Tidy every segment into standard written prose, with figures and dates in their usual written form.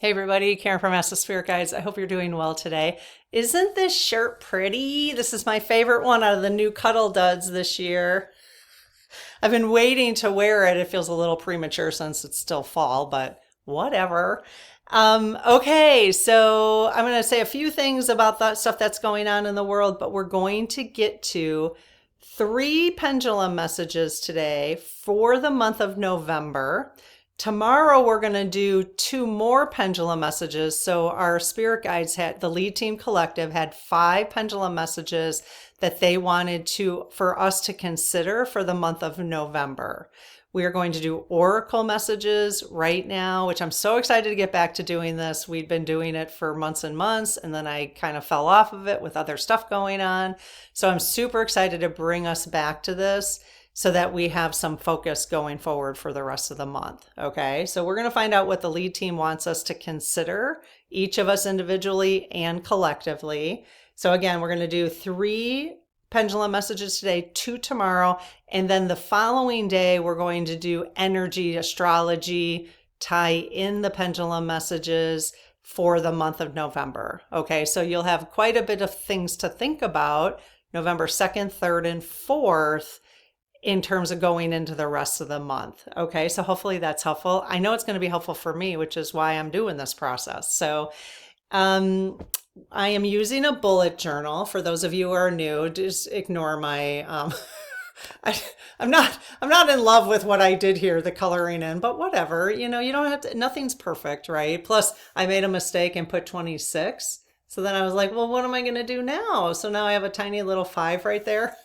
Hey everybody, Karen from Master Spirit Guides. I hope you're doing well today. Isn't this shirt pretty? This is my favorite one out of the new Cuddle Duds this year. I've been waiting to wear it. It feels a little premature since it's still fall, but whatever. Okay, so I'm going to say a few things about that stuff that's going on in the world, but we're going to get to three pendulum messages today for the month of November. Tomorrow we're going to do two more pendulum messages. So our spirit guides the lead team collective had five pendulum messages that they wanted for us to consider for the month of November. We are going to do oracle messages right now, which I'm so excited to get back to doing this. We'd been doing it for months and months, and then I kind of fell off of it with other stuff going on. So I'm super excited to bring us back to this so that we have some focus going forward for the rest of the month. Okay, so we're going to find out what the lead team wants us to consider, each of us individually and collectively. So again, we're going to do three pendulum messages today, two tomorrow, and then the following day we're going to do energy astrology, tie in the pendulum messages for the month of November. Okay, so you'll have quite a bit of things to think about November 2nd, 3rd, and 4th in terms of going into the rest of the month. Okay, so hopefully that's helpful. I know it's going to be helpful for me, which is why I'm doing this process. So I am using a bullet journal. For those of you who are new, just ignore my I'm not in love with what I did here, the coloring in, but whatever. You know, you don't have to, nothing's perfect, right? Plus I made a mistake and put 26. So then I was like, well, what am I going to do now? So now I have a tiny little 5 right there.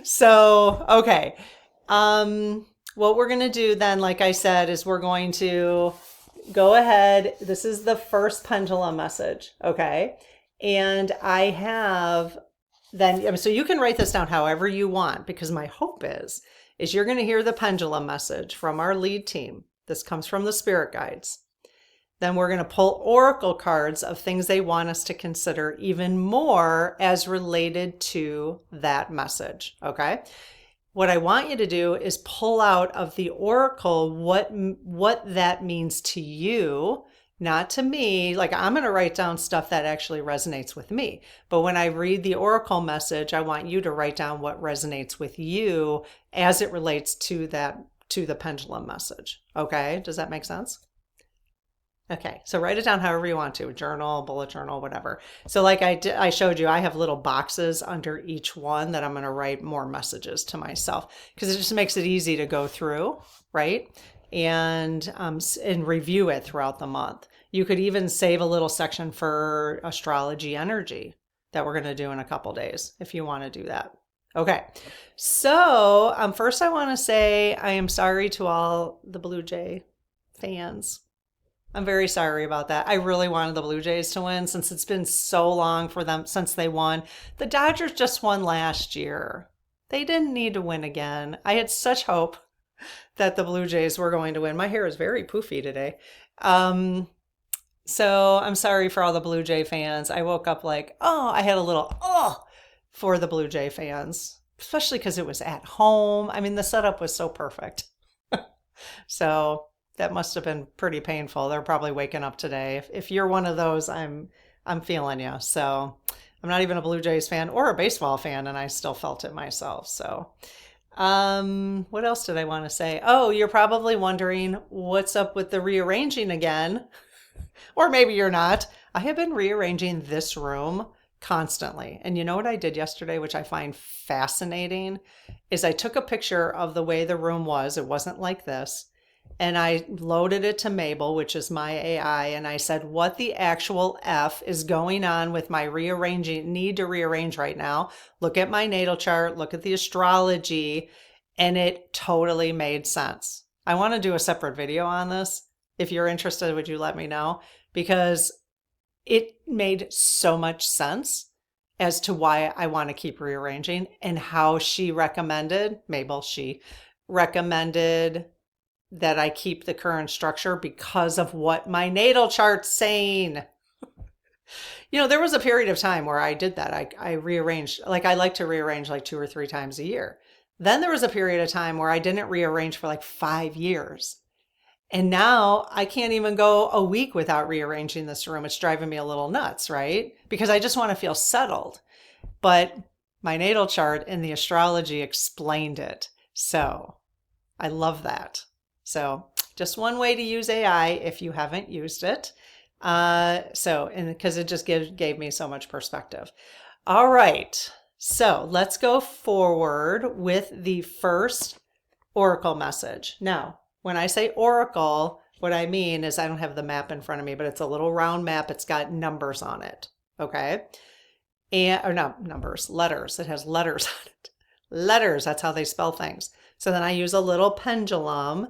So, okay. What we're going to do then, like I said, is we're going to go ahead. This is the first pendulum message. Okay. And I have then, so you can write this down however you want, because my hope is you're going to hear the pendulum message from our lead team. This comes from the spirit guides. Then we're going to pull oracle cards of things they want us to consider even more as related to that message. Okay. What I want you to do is pull out of the oracle what that means to you, not to me. Like, I'm going to write down stuff that actually resonates with me. But when I read the oracle message, I want you to write down what resonates with you as it relates to the pendulum message. Okay. Does that make sense? Okay, so write it down however you want to, journal, bullet journal, whatever. So like I showed you, I have little boxes under each one that I'm going to write more messages to myself, because it just makes it easy to go through, right? And review it throughout the month. You could even save a little section for astrology energy that we're going to do in a couple days if you want to do that. Okay, so first I want to say I am sorry to all the Blue Jay fans. I'm very sorry about that. I really wanted the Blue Jays to win since it's been so long for them since they won. The Dodgers just won last year. They didn't need to win again. I had such hope that the Blue Jays were going to win. My hair is very poofy today. So I'm sorry for all the Blue Jay fans. I woke up like, I had a little, for the Blue Jay fans, especially because it was at home. I mean, the setup was so perfect. So that must have been pretty painful. They're probably waking up today. If you're one of those, I'm feeling you. So I'm not even a Blue Jays fan or a baseball fan, and I still felt it myself. So what else did I want to say? Oh, you're probably wondering what's up with the rearranging again. Or maybe you're not. I have been rearranging this room constantly. And you know what I did yesterday, which I find fascinating, is I took a picture of the way the room was. It wasn't like this. And I loaded it to Mabel, which is my AI, and I said, what the actual F is going on with my need to rearrange right now? Look at my natal chart, look at the astrology, and it totally made sense. I want to do a separate video on this. If you're interested, would you let me know? Because it made so much sense as to why I want to keep rearranging, and how Mabel, she recommended that I keep the current structure because of what my natal chart's saying. You know, there was a period of time where I did that. I rearranged, like I like to rearrange like 2 or 3 times a year. Then there was a period of time where I didn't rearrange for like 5 years. And now I can't even go a week without rearranging this room. It's driving me a little nuts, right? Because I just want to feel settled. But my natal chart and the astrology explained it. So I love that. So just one way to use AI if you haven't used it. And because it just gave me so much perspective. All right. So let's go forward with the first oracle message. Now, when I say oracle, what I mean is I don't have the map in front of me, but it's a little round map. It's got numbers on it. Okay. Or no, numbers, letters. It has letters on it. Letters, that's how they spell things. So then I use a little pendulum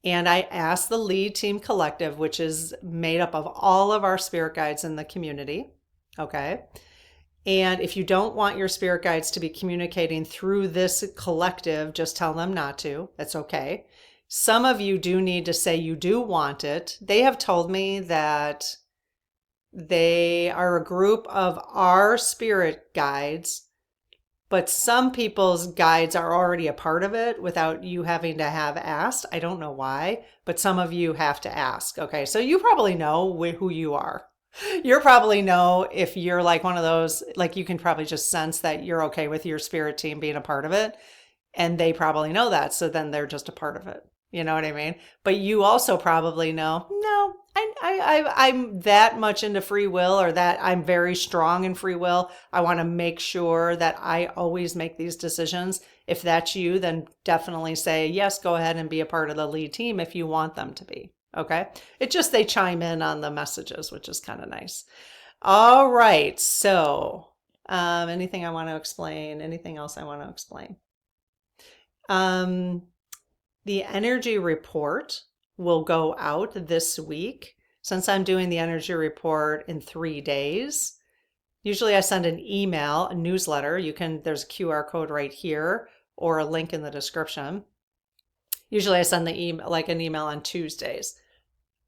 and I ask the lead team collective, which is made up of all of our spirit guides in the community. Okay. And if you don't want your spirit guides to be communicating through this collective, just tell them not to. That's okay. Some of you do need to say you do want it. They have told me that they are a group of our spirit guides, but some people's guides are already a part of it without you having to have asked. I don't know why, but some of you have to ask. Okay, so you probably know who you are. You probably know if you're like one of those, like you can probably just sense that you're okay with your spirit team being a part of it. And they probably know that. So then they're just a part of it. You know what I mean? But you also probably know, no, I'm that much into free will, or that I'm very strong in free will. I want to make sure that I always make these decisions. If that's you, then definitely say, yes, go ahead and be a part of the lead team if you want them to be. Okay. It just, they chime in on the messages, which is kind of nice. All right. So, anything I want to explain? Anything else I want to explain? The energy report will go out this week. Since I'm doing the energy report in 3 days, usually I send an email, a newsletter. There's a QR code right here or a link in the description. Usually I send the email, an email on Tuesdays,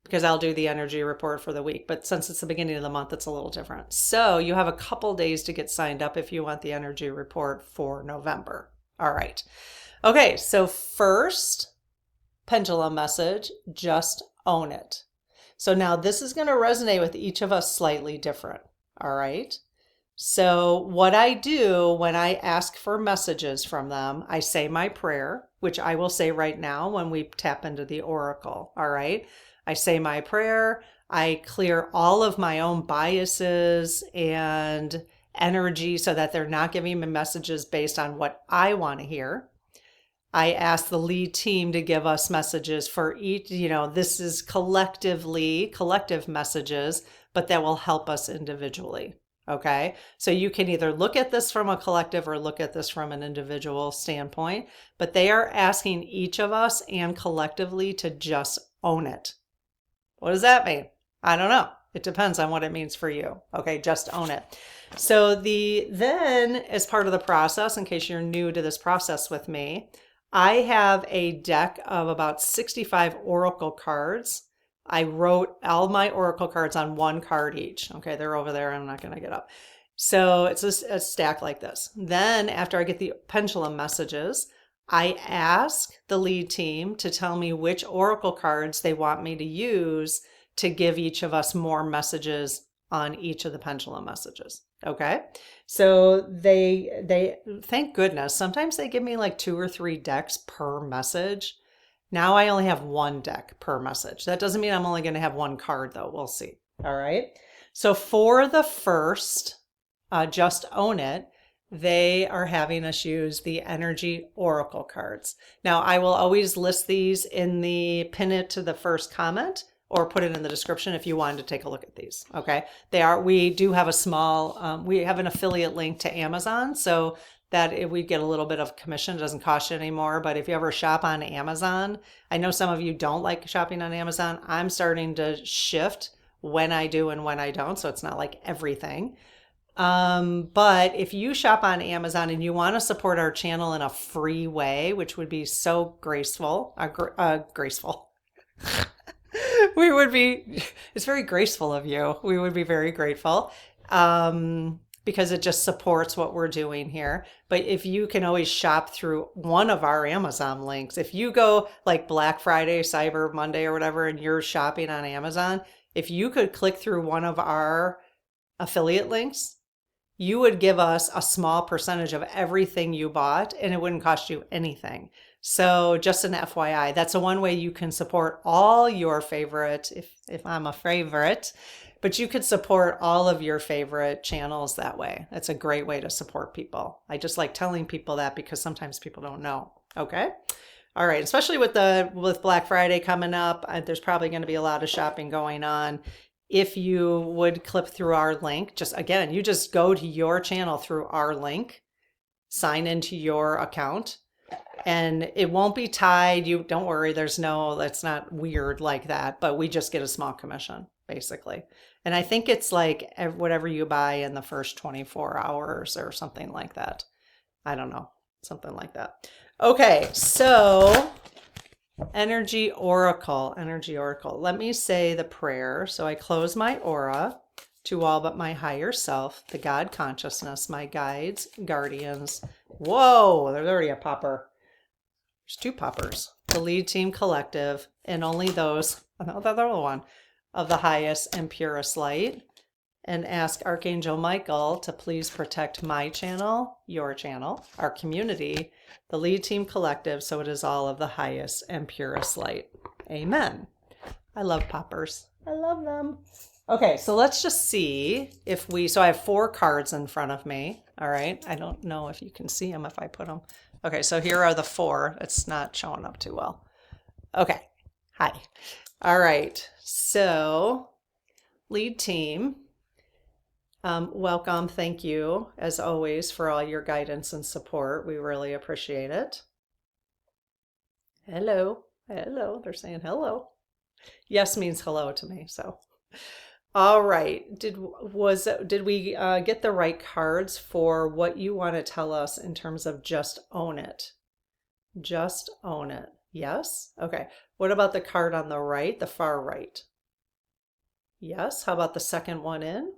because I'll do the energy report for the week. But since it's the beginning of the month, it's a little different. So you have a couple days to get signed up if you want the energy report for November. All right. Okay, so first pendulum message, just own it. So now this is going to resonate with each of us slightly different. All right. So what I do when I ask for messages from them, I say my prayer, which I will say right now when we tap into the oracle. All right. I say my prayer. I clear all of my own biases and energy so that they're not giving me messages based on what I want to hear. I ask the lead team to give us messages for each, this is collective messages, but that will help us individually. Okay. So you can either look at this from a collective or look at this from an individual standpoint, but they are asking each of us and collectively to just own it. What does that mean? I don't know. It depends on what it means for you. Okay. Just own it. So then as part of the process, in case you're new to this process with me, I have a deck of about 65 oracle cards. I wrote all my oracle cards on one card each. Okay, they're over there. I'm not going to get up. So it's a stack like this. Then after I get the pendulum messages, I ask the lead team to tell me which oracle cards they want me to use to give each of us more messages on each of the pendulum messages. Okay. So they thank goodness, sometimes they give me like 2 or 3 decks per message. Now I only have 1 deck per message. That doesn't mean I'm only going to have 1 card though. We'll see. All right. So for the first, just own it, they are having us use the energy oracle cards. Now I will always list these pin it to the first comment, or put it in the description if you wanted to take a look at these. Okay. We do have a small, we have an affiliate link to Amazon, so that we get a little bit of commission. It doesn't cost you anymore, but if you ever shop on Amazon, I know some of you don't like shopping on Amazon. I'm starting to shift when I do and when I don't, so it's not like everything. But if you shop on Amazon and you want to support our channel in a free way, which would be so graceful, graceful. It's very graceful of you. We would be very grateful. because it just supports what we're doing here. But if you can always shop through one of our Amazon links, if you go like Black Friday, Cyber Monday or whatever, and you're shopping on Amazon, if you could click through one of our affiliate links, you would give us a small percentage of everything you bought and it wouldn't cost you anything. So just an FYI, that's the one way you can support all your favorite, if I'm a favorite, but you could support all of your favorite channels that way. That's a great way to support people. I just like telling people that because sometimes people don't know. Okay. All right. Especially with Black Friday coming up, there's probably going to be a lot of shopping going on. If you would clip through our link, you just go to your channel through our link, sign into your account, and it won't be tied. You don't worry. That's not weird like that, but we just get a small commission basically. And I think it's like whatever you buy in the first 24 hours or something like that. I don't know, something like that. Okay. So Energy Oracle. Let me say the prayer. So I close my aura to all but my higher self, the God consciousness, my guides, guardians. Whoa, there's already a popper. There's 2 poppers. The lead team collective, and only those, another one, of the highest and purest light. And ask Archangel Michael to please protect my channel, your channel, our community, the lead team collective, so it is all of the highest and purest light. Amen. I love poppers. I love them. Okay, so let's just see if so I have 4 cards in front of me. All right. I don't know if you can see them if I put them. Okay, so here are the 4. It's not showing up too well. Okay. Hi. All right. So lead team. Welcome. Thank you, as always, for all your guidance and support. We really appreciate it. Hello. Hello. They're saying hello. Yes means hello to me. So, all right. Did we get the right cards for what you want to tell us in terms of just own it? Just own it. Yes. Okay. What about the card on the right, the far right? Yes. How about the second one in?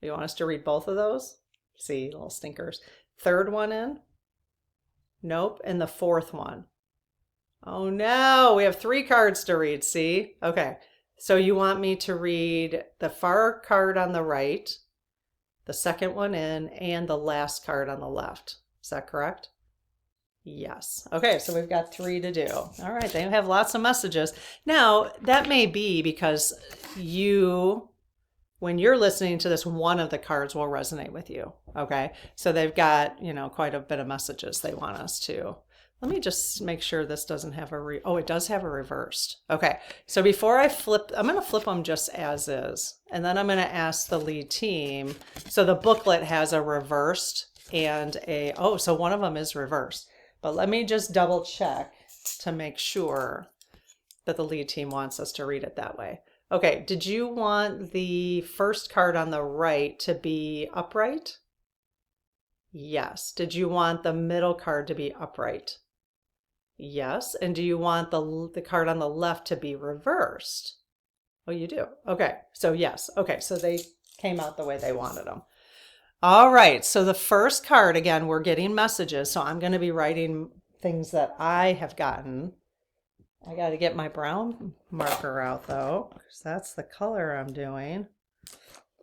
You want us to read both of those? See, little stinkers. Third one in? Nope. And the 4th one? Oh no, we have 3 cards to read, see? Okay, so you want me to read the far card on the right, the second one in, and the last card on the left. Is that correct? Yes. Okay, so we've got 3 to do. All right, they have lots of messages. Now, that may be because when you're listening to this, one of the cards will resonate with you. Okay. So they've got, quite a bit of messages they want us to. Let me just make sure this doesn't have it does have a reversed. Okay. So before I flip, I'm going to flip them just as is. And then I'm going to ask the lead team. So the booklet has a reversed and so one of them is reversed. But let me just double check to make sure that the lead team wants us to read it that way. Okay, did you want the first card on the right to be upright? Yes. Did you want the middle card to be upright? Yes. And do you want the card on the left to be reversed? Oh, you do. Okay, so yes. Okay, so they came out the way they wanted them. All right, so the first card, again, we're getting messages, so I'm going to be writing things that I have gotten. I got to get my brown marker out though, because that's the color I'm doing.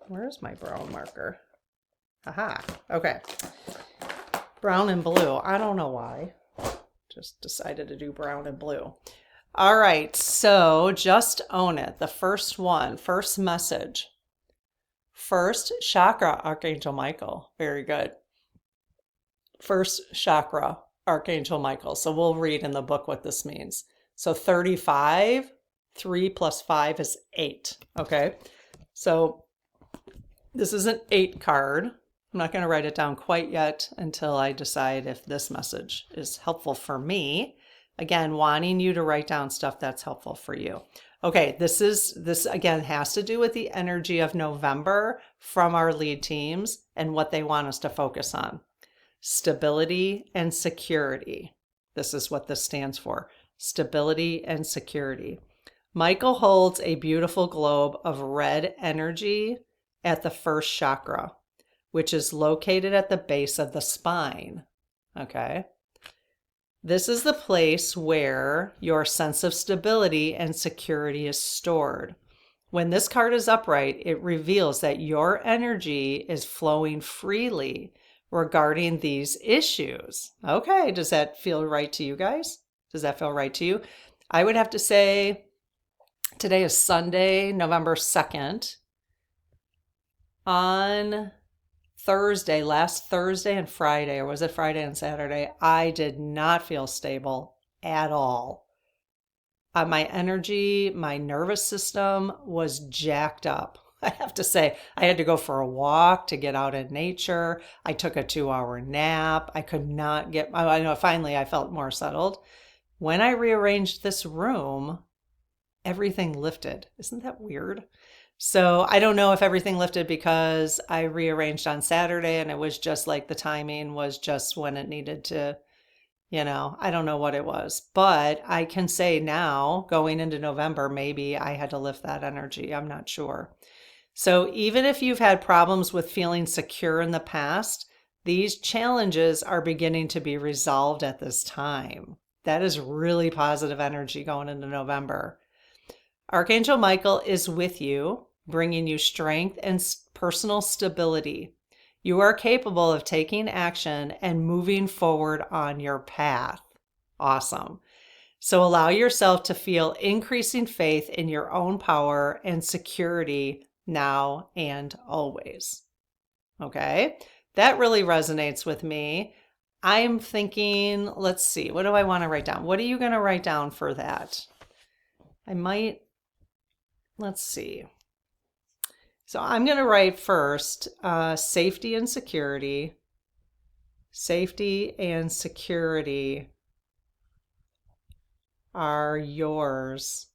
Where's my brown marker? Aha. Okay. Brown and blue. I don't know why. Just decided to do brown and blue. All right. So just own it. The first one, first message. First chakra, Archangel Michael. Very good. First chakra, Archangel Michael. So we'll read in the book what this means. So 35, 3 plus 5 is 8. Okay. So this is an 8 card. I'm not going to write it down quite yet until I decide if this message is helpful for me. Again, wanting you to write down stuff that's helpful for you. Okay, this again has to do with the energy of November from our lead teams and what they want us to focus on. Stability and security. This is what this stands for. Stability and security. Michael holds a beautiful globe of red energy at the first chakra. which is located at the base of the spine. Okay. This is the place where your sense of stability and security is stored. When this card is upright, it reveals that your energy is flowing freely regarding these issues. Okay, does that feel right to you guys? Does that feel right to you? I would have to say today is Sunday, November 2nd. On Thursday, last Thursday and Friday, or was it Friday and Saturday, I did not feel stable at all. My energy, my nervous system was jacked up. I have to say, I had to go for a walk to get out in nature. I took a 2-hour nap. I could not get, I know finally I felt more settled. When I rearranged this room, everything lifted. Isn't that weird? So I don't know if everything lifted because I rearranged on Saturday and it was just like the timing was just when it needed to, I don't know what it was. But I can say now, going into November, maybe I had to lift that energy. I'm not sure. So even if you've had problems with feeling secure in the past, these challenges are beginning to be resolved at this time. That is really positive energy going into November. Archangel Michael is with you, bringing you strength and personal stability. You are capable of taking action and moving forward on your path. Awesome. So allow yourself to feel increasing faith in your own power and security now and always. Okay, that really resonates with me. I'm thinking, let's see, what do I want to write down? What are you going to write down for that? Let's see. So I'm going to write first, safety and security. Safety and security are yours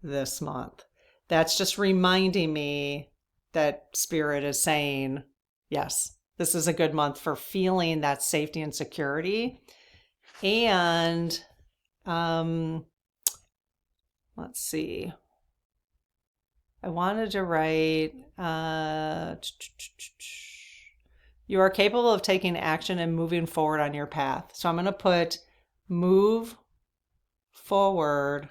this month. That's just reminding me that Spirit is saying, yes, this is a good month for feeling that safety and security. And let's see. I wanted to write, you are capable of taking action and moving forward on your path. So I'm going to put move forward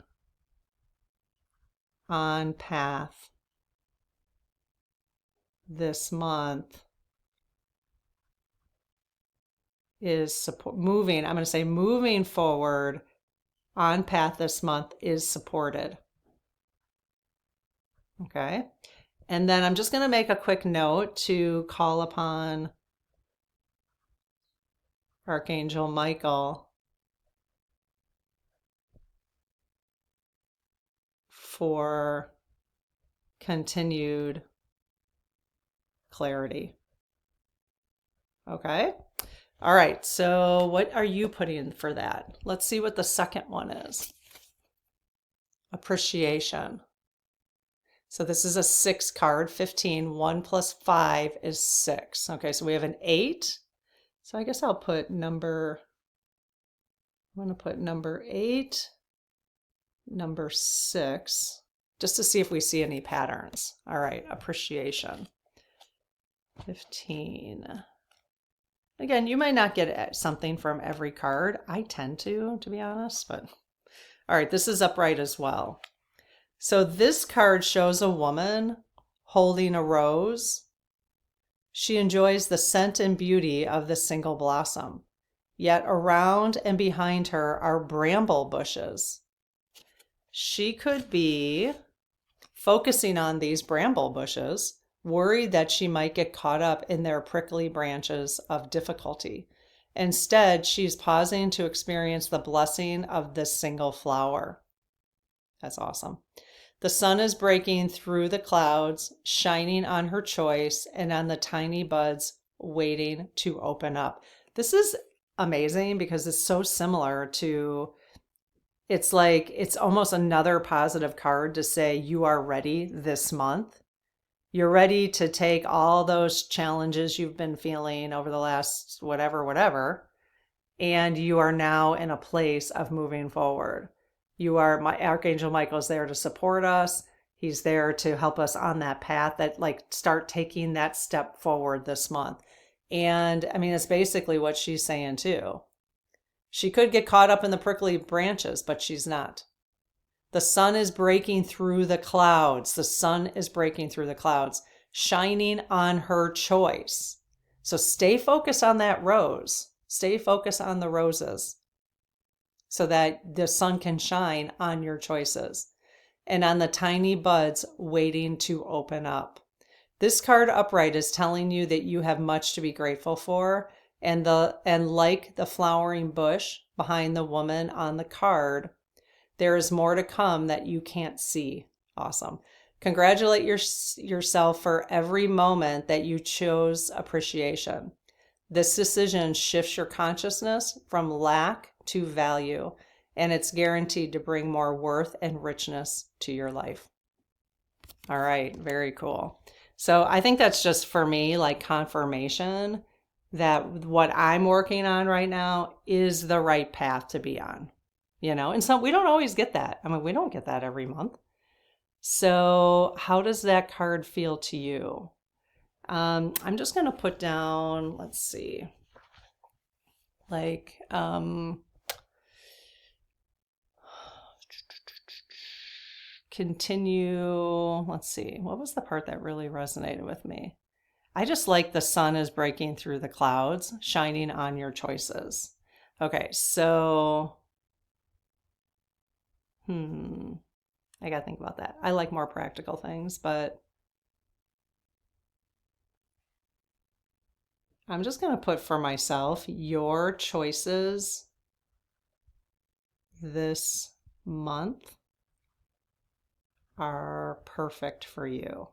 on path this month is moving. I'm going to say moving forward on path this month is supported. Okay. And then I'm just going to make a quick note to call upon Archangel Michael for continued clarity. Okay. All right. So what are you putting in for that? Let's see what the second one is. Appreciation. So this is a 6 card, 15. 1 plus 5 is 6. Okay, so we have an 8. So I guess I'll put number 8, number 6, just to see if we see any patterns. All right, appreciation. 15. Again, you might not get something from every card. I tend to be honest, but all right, this is upright as well. So this card shows a woman holding a rose. She enjoys the scent and beauty of the single blossom, yet around and behind her are bramble bushes. She could be focusing on these bramble bushes, worried that she might get caught up in their prickly branches of difficulty. Instead, she's pausing to experience the blessing of this single flower. That's awesome. The sun is breaking through the clouds, shining on her choice and on the tiny buds waiting to open up. This is amazing because it's so similar to, it's like, it's almost another positive card to say you are ready this month. You're ready to take all those challenges you've been feeling over the last whatever, and you are now in a place of moving forward. My Archangel Michael is there to support us. He's there to help us on that path, that like start taking that step forward this month. And I mean, it's basically what she's saying too. She could get caught up in the prickly branches, but she's not. The sun is breaking through the clouds. The sun is breaking through the clouds, shining on her choice. So stay focused on that rose. Stay focused on the roses so that the sun can shine on your choices and on the tiny buds waiting to open up. This card upright is telling you that you have much to be grateful for. And like the flowering bush behind the woman on the card, there is more to come that you can't see. Awesome. Congratulate yourself for every moment that you chose appreciation. This decision shifts your consciousness from lack to value, and it's guaranteed to bring more worth and richness to your life. All right, very cool. So I think that's just for me, like confirmation that what I'm working on right now is the right path to be on, and so we don't always get that. I mean, we don't get that every month. So how does that card feel to you? I'm just going to put down, let's see, like, continue. Let's see. What was the part that really resonated with me? I just like the sun is breaking through the clouds, shining on your choices. Okay, so, I got to think about that. I like more practical things, but I'm just going to put for myself, your choices this month are perfect for you.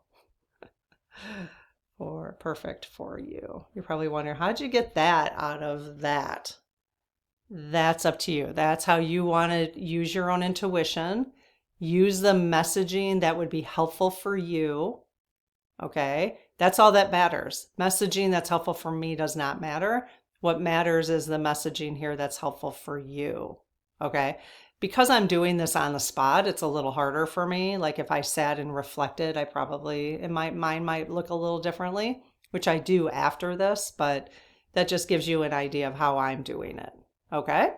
Or perfect for you. You're probably wondering, how'd you get that out of that? That's up to you. That's how you want to use your own intuition. Use the messaging that would be helpful for you. Okay? That's all that matters. Messaging that's helpful for me does not matter. What matters is the messaging here that's helpful for you. Okay? Because I'm doing this on the spot, it's a little harder for me. Like if I sat and reflected, my mind might look a little differently, which I do after this, but that just gives you an idea of how I'm doing it. Okay.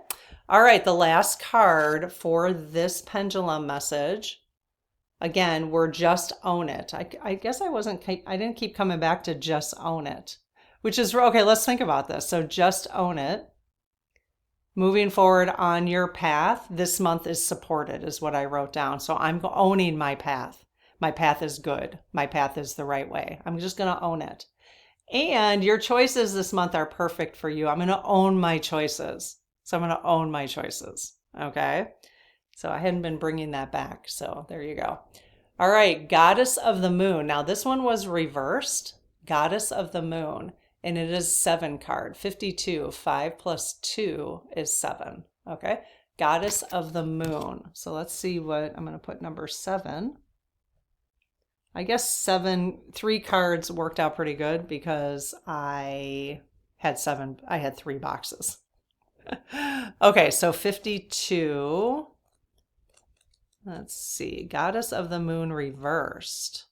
All right. The last card for this pendulum message. Again, we're just own it. I guess I didn't keep coming back to just own it, which is, okay, let's think about this. So just own it. Moving forward on your path, this month is supported, is what I wrote down. So I'm owning my path. My path is good. My path is the right way. I'm just going to own it. And your choices this month are perfect for you. I'm going to own my choices. So I'm going to own my choices. Okay. So I hadn't been bringing that back. So there you go. All right. Goddess of the Moon. Now this one was reversed. Goddess of the Moon. And it is 7 card, 52, 5 plus 2 is 7, okay? Goddess of the Moon. So let's see what, I'm going to put number 7. I guess 3 cards worked out pretty good because I had 3 boxes. Okay, so 52. Let's see, Goddess of the Moon reversed.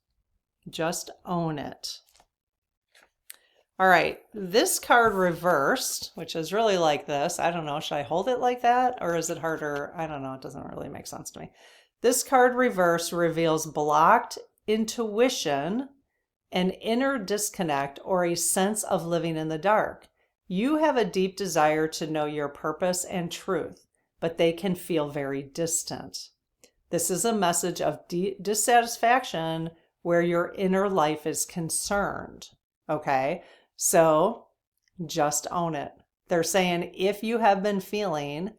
Just own it. All right, this card reversed, which is really like this. I don't know, should I hold it like that or is it harder? I don't know, it doesn't really make sense to me. This card reversed reveals blocked intuition, an inner disconnect, or a sense of living in the dark. You have a deep desire to know your purpose and truth, but they can feel very distant. This is a message of dissatisfaction where your inner life is concerned, okay? So just own it. They're saying if you have been feeling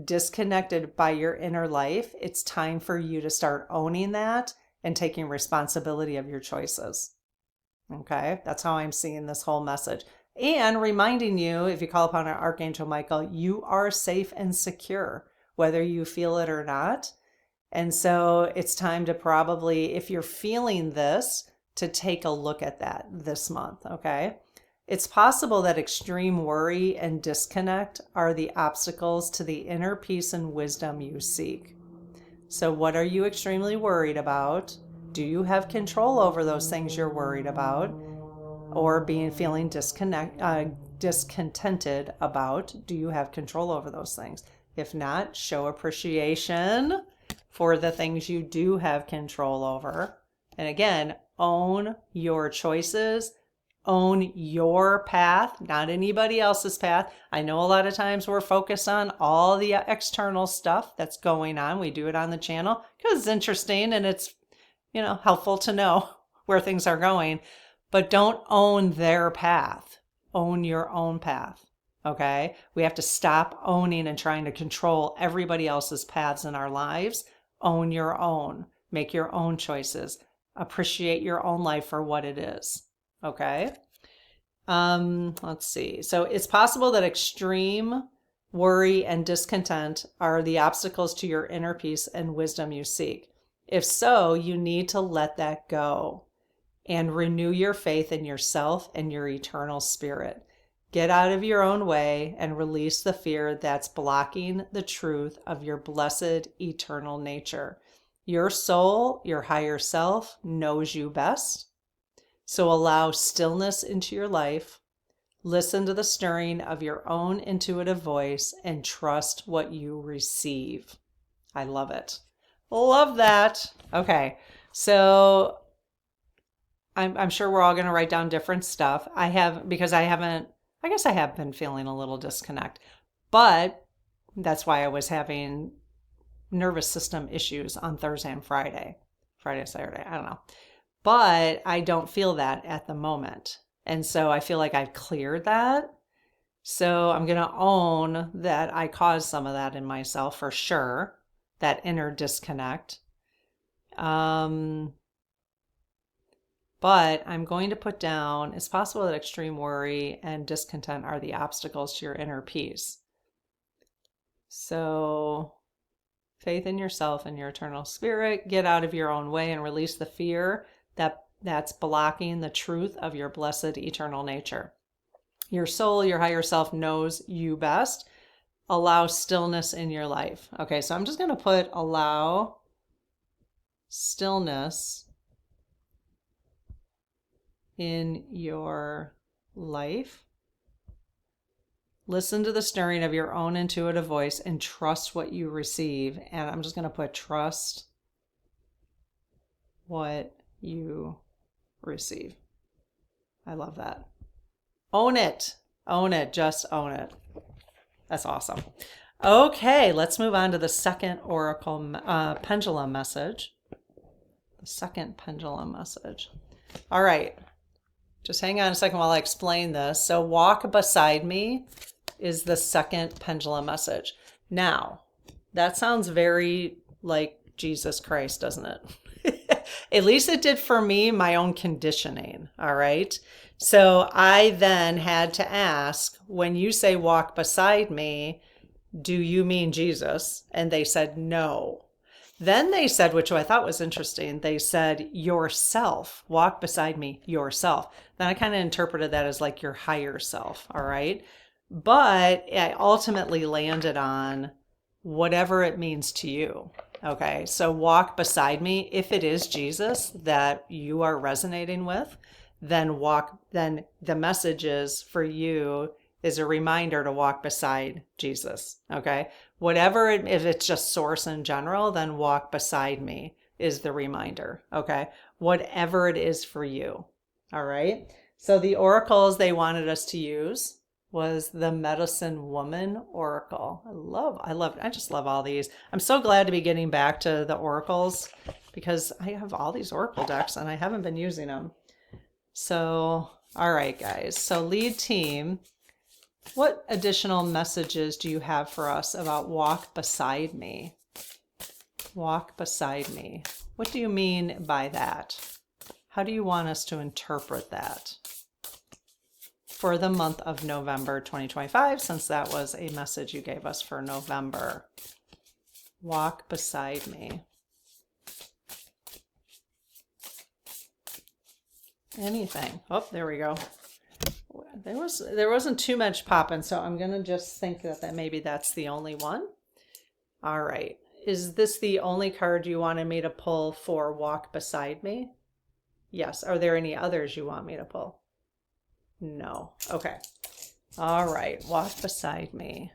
disconnected by your inner life, it's time for you to start owning that and taking responsibility of your choices. Okay, that's how I'm seeing this whole message. And reminding you, if you call upon Archangel Michael, you are safe and secure, whether you feel it or not. And so it's time to probably, if you're feeling this, to take a look at that this month, okay? It's possible that extreme worry and disconnect are the obstacles to the inner peace and wisdom you seek. So what are you extremely worried about? Do you have control over those things you're worried about or feeling discontented about? Do you have control over those things? If not, show appreciation for the things you do have control over. And again, own your choices, own your path, not anybody else's path. I know a lot of times we're focused on all the external stuff that's going on. We do it on the channel because it's interesting and it's, helpful to know where things are going, but don't own their path. Own your own path. Okay? We have to stop owning and trying to control everybody else's paths in our lives. Own your own. Make your own choices. Appreciate your own life for what it is. Okay? Let's see. So it's possible that extreme worry and discontent are the obstacles to your inner peace and wisdom you seek. If so, you need to let that go and renew your faith in yourself and your eternal spirit. Get out of your own way and release the fear that's blocking the truth of your blessed eternal nature. Your soul, your higher self, knows you best. So allow stillness into your life. Listen to the stirring of your own intuitive voice and trust what you receive. I love it. Love that. Okay, so I'm sure we're all going to write down different stuff. I have been feeling a little disconnect, but that's why I was having nervous system issues on Thursday and Friday, Saturday, I don't know. But I don't feel that at the moment. And so I feel like I've cleared that. So I'm going to own that I caused some of that in myself for sure, that inner disconnect. But I'm going to put down, it's possible that extreme worry and discontent are the obstacles to your inner peace. So faith in yourself and your eternal spirit, get out of your own way and release the fear that's blocking the truth of your blessed eternal nature. Your soul, your higher self knows you best. Allow stillness in your life. Okay, so I'm just going to put allow stillness in your life. Listen to the stirring of your own intuitive voice and trust what you receive. And I'm just going to put trust what you receive. I love that. Own it. Own it. Just own it. That's awesome. Okay, let's move on to the second oracle pendulum message. The second pendulum message. All right. Just hang on a second while I explain this. So walk beside me is the second pendulum message. Now, that sounds very like Jesus Christ, doesn't it? At least it did for me, my own conditioning. All right. So I then had to ask, when you say walk beside me, do you mean Jesus? And they said, no. Then they said, which I thought was interesting, they said, yourself, walk beside me, yourself. Then I kind of interpreted that as like your higher self. All right. But I ultimately landed on whatever it means to you. Okay. So walk beside me. If it is Jesus that you are resonating with, then the message is for you is a reminder to walk beside Jesus. Okay. If it's just source in general, then walk beside me is the reminder. Okay. Whatever it is for you. All right. So the oracles they wanted us to use was the Medicine Woman Oracle. I just love all these. I'm so glad to be getting back to the oracles because I have all these oracle decks and I haven't been using them. So, all right, guys. So lead team, what additional messages do you have for us about walk beside me? Walk beside me. What do you mean by that? How do you want us to interpret that for the month of November 2025, since that was a message you gave us for November? Walk beside me. Anything. Oh, there we go. There wasn't too much popping, so I'm going to just think that maybe that's the only one. All right. is this the only card you wanted me to pull for Walk Beside Me? Yes. Are there any others you want me to pull? No. Okay. All right. Walk Beside Me.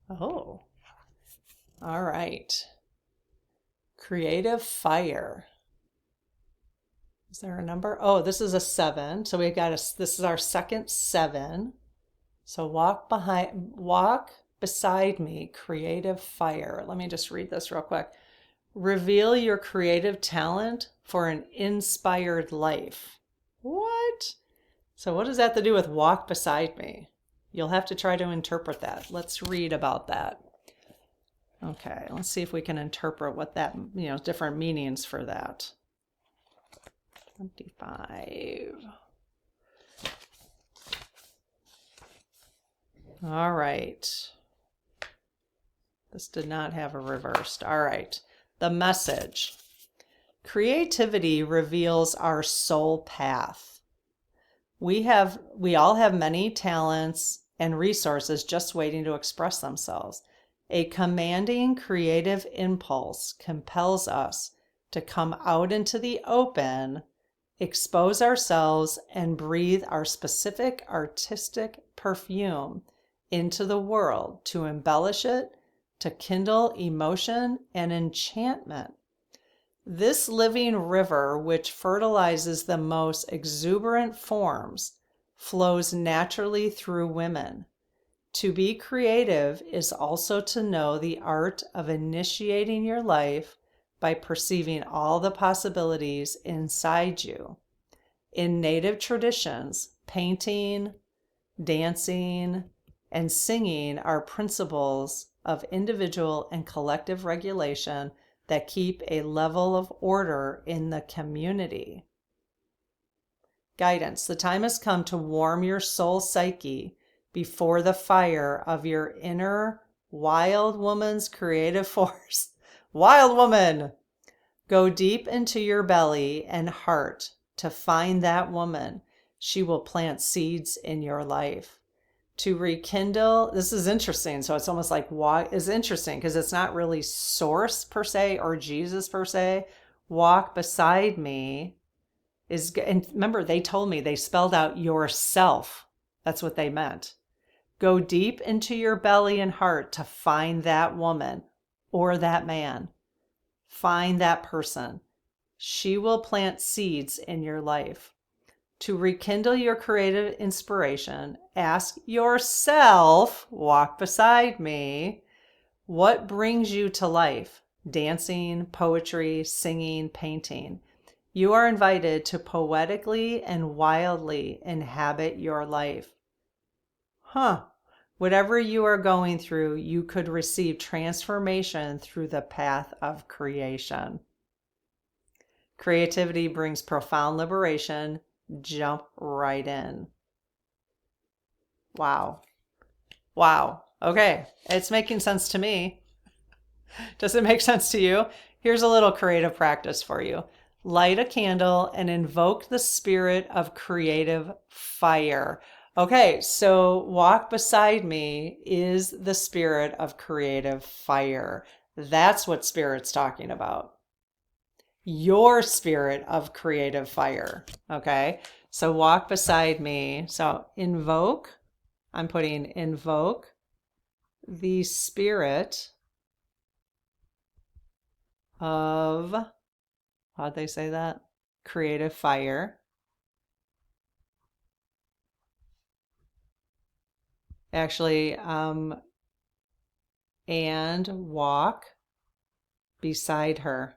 Oh. All right. Creative Fire. Is there a number? Oh, this is a 7. So we've got this is our second 7. So walk beside me, creative fire. Let me just read this real quick. Reveal your creative talent for an inspired life. What? So what does that have to do with walk beside me? You'll have to try to interpret that. Let's read about that. Okay, let's see if we can interpret what that, different meanings for that. 25. All right. This did not have a reversed. All right. The message. Creativity reveals our soul path. We all have many talents and resources just waiting to express themselves. A commanding creative impulse compels us to come out into the open, expose ourselves, and breathe our specific artistic perfume into the world to embellish it, to kindle emotion and enchantment. This living river, which fertilizes the most exuberant forms, flows naturally through women. To be creative is also to know the art of initiating your life by perceiving all the possibilities inside you. In native traditions, painting, dancing, and singing are principles of individual and collective regulation that keep a level of order in the community. Guidance. The time has come to warm your soul psyche before the fire of your inner wild woman's creative force. Wild woman! Go deep into your belly and heart to find that woman. She will plant seeds in your life. To rekindle, this is interesting. So it's almost like walk is interesting because it's not really source per se or Jesus per se. Walk beside me is, and remember, they told me they spelled out yourself. That's what they meant. Go deep into your belly and heart to find that woman or that man. Find that person. She will plant seeds in your life. To rekindle your creative inspiration, ask yourself, walk beside me, what brings you to life? Dancing, poetry, singing, painting. You are invited to poetically and wildly inhabit your life. Whatever you are going through, you could receive transformation through the path of creation. Creativity brings profound liberation. Jump right in. Wow. Okay, it's making sense to me. Does it make sense to you? Here's a little creative practice for you. Light a candle and invoke the spirit of creative fire. Okay, so walk beside me is the spirit of creative fire. That's what Spirit's talking about. Your spirit of creative fire. Okay, so walk beside me. So invoke, I'm putting invoke the spirit of, how'd they say that? Creative fire. Actually, and walk beside her.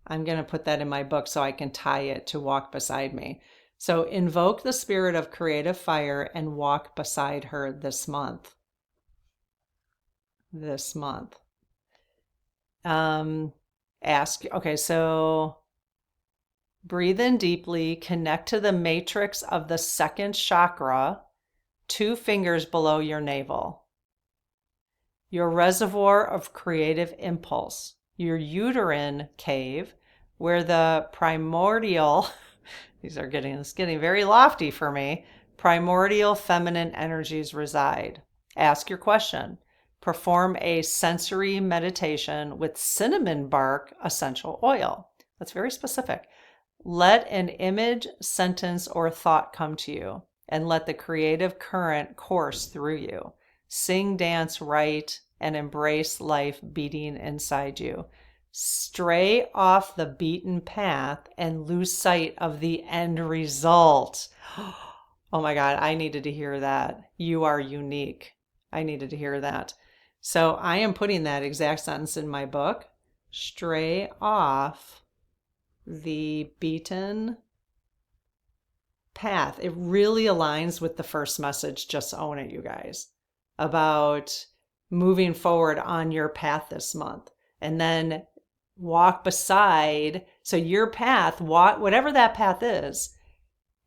I'm going to put that in my book so I can tie it to walk beside me. So invoke the spirit of creative fire and walk beside her this month. Okay, so breathe in deeply, connect to the matrix of the second chakra, 2 fingers below your navel. Your reservoir of creative impulse. Your uterine cave, where the primordial, it's getting very lofty for me, primordial feminine energies reside. Ask your question. Perform a sensory meditation with cinnamon bark essential oil. That's very specific. Let an image, sentence, or thought come to you, and let the creative current course through you. Sing, dance, write, and embrace life beating inside you. Stray off the beaten path and lose sight of the end result. Oh my God, I needed to hear that. You are unique. I needed to hear that. So I am putting that exact sentence in my book. Stray off the beaten path. It really aligns with the first message, Just Own It, you guys, about moving forward on your path this month. And then walk beside, so your path, whatever that path is,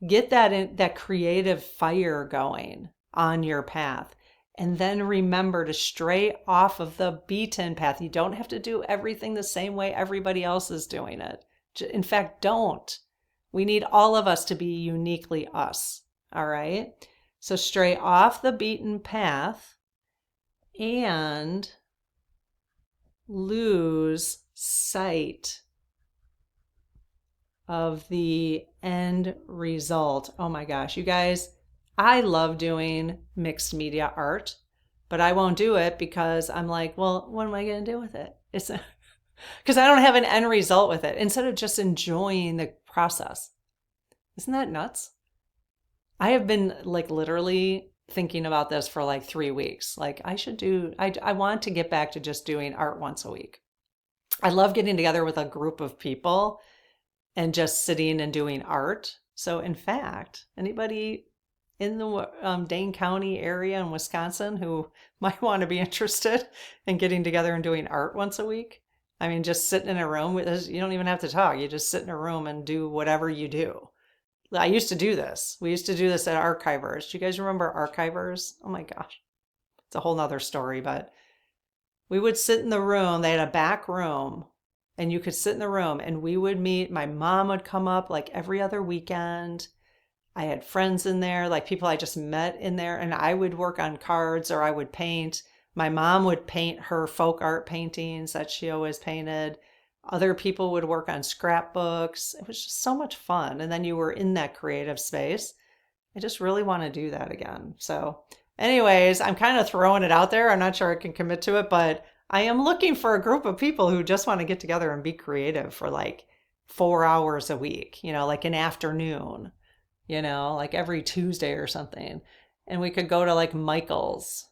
get that creative fire going on your path. And then remember to stray off of the beaten path. You don't have to do everything the same way everybody else is doing it. In fact, don't. We need all of us to be uniquely us. All right? So stray off the beaten path and lose sight of the end result. Oh my gosh, you guys, I love doing mixed media art, but I won't do it because I'm like, well, what am I going to do with it? It's because I don't have an end result with it, instead of just enjoying the process. Isn't that nuts? I have been like literally thinking about this for like 3 weeks. Like I want to get back to just doing art once a week. I love getting together with a group of people and just sitting and doing art. So in fact, anybody in the Dane County area in Wisconsin who might want to be interested in getting together and doing art once a week, I mean, just sitting in a room with us, you don't even have to talk. You just sit in a room and do whatever you do. I used to do this. We used to do this at Archivers. Do you guys remember Archivers? Oh my gosh. It's a whole nother story, but we would sit in the room. They had a back room and you could sit in the room and we would meet. My mom would come up like every other weekend. I had friends in there, like people I just met in there, and I would work on cards or I would paint. My mom would paint her folk art paintings that she always painted. Other people would work on scrapbooks. It was just so much fun. And then you were in that creative space. I just really want to do that again. So anyways, I'm kind of throwing it out there. I'm not sure I can commit to it, but I am looking for a group of people who just want to get together and be creative for like 4 hours a week, like an afternoon, like every Tuesday or something. And we could go to like Michael's.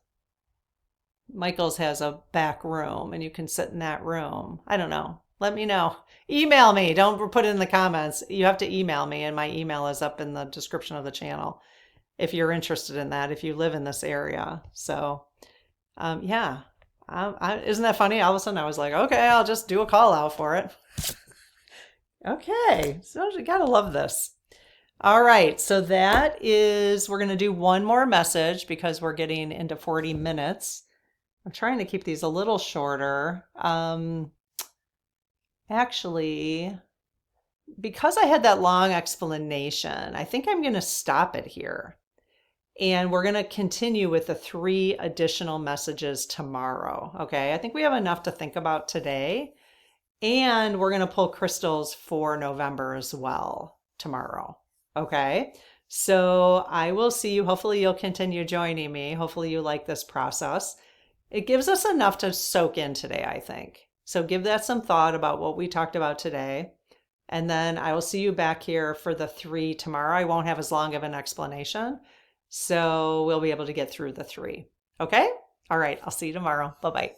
Michael's has a back room and you can sit in that room. I don't know. Let me know. Email me. Don't put it in the comments. You have to email me, and my email is up in the description of the channel if you're interested in that, if you live in this area. So yeah, isn't that funny? All of a sudden I was like, okay, I'll just do a call out for it. Okay, so you gotta love this. All right, so we're gonna do one more message because we're getting into 40 minutes. I'm trying to keep these a little shorter. Actually, because I had that long explanation, I think I'm going to stop it here. And we're going to continue with the 3 additional messages tomorrow. Okay, I think we have enough to think about today. And we're going to pull crystals for November as well tomorrow. Okay, so I will see you. Hopefully you'll continue joining me. Hopefully you like this process. It gives us enough to soak in today, I think. So give that some thought about what we talked about today. And then I will see you back here for the 3 tomorrow. I won't have as long of an explanation. So we'll be able to get through the 3. Okay? All right. I'll see you tomorrow. Bye-bye.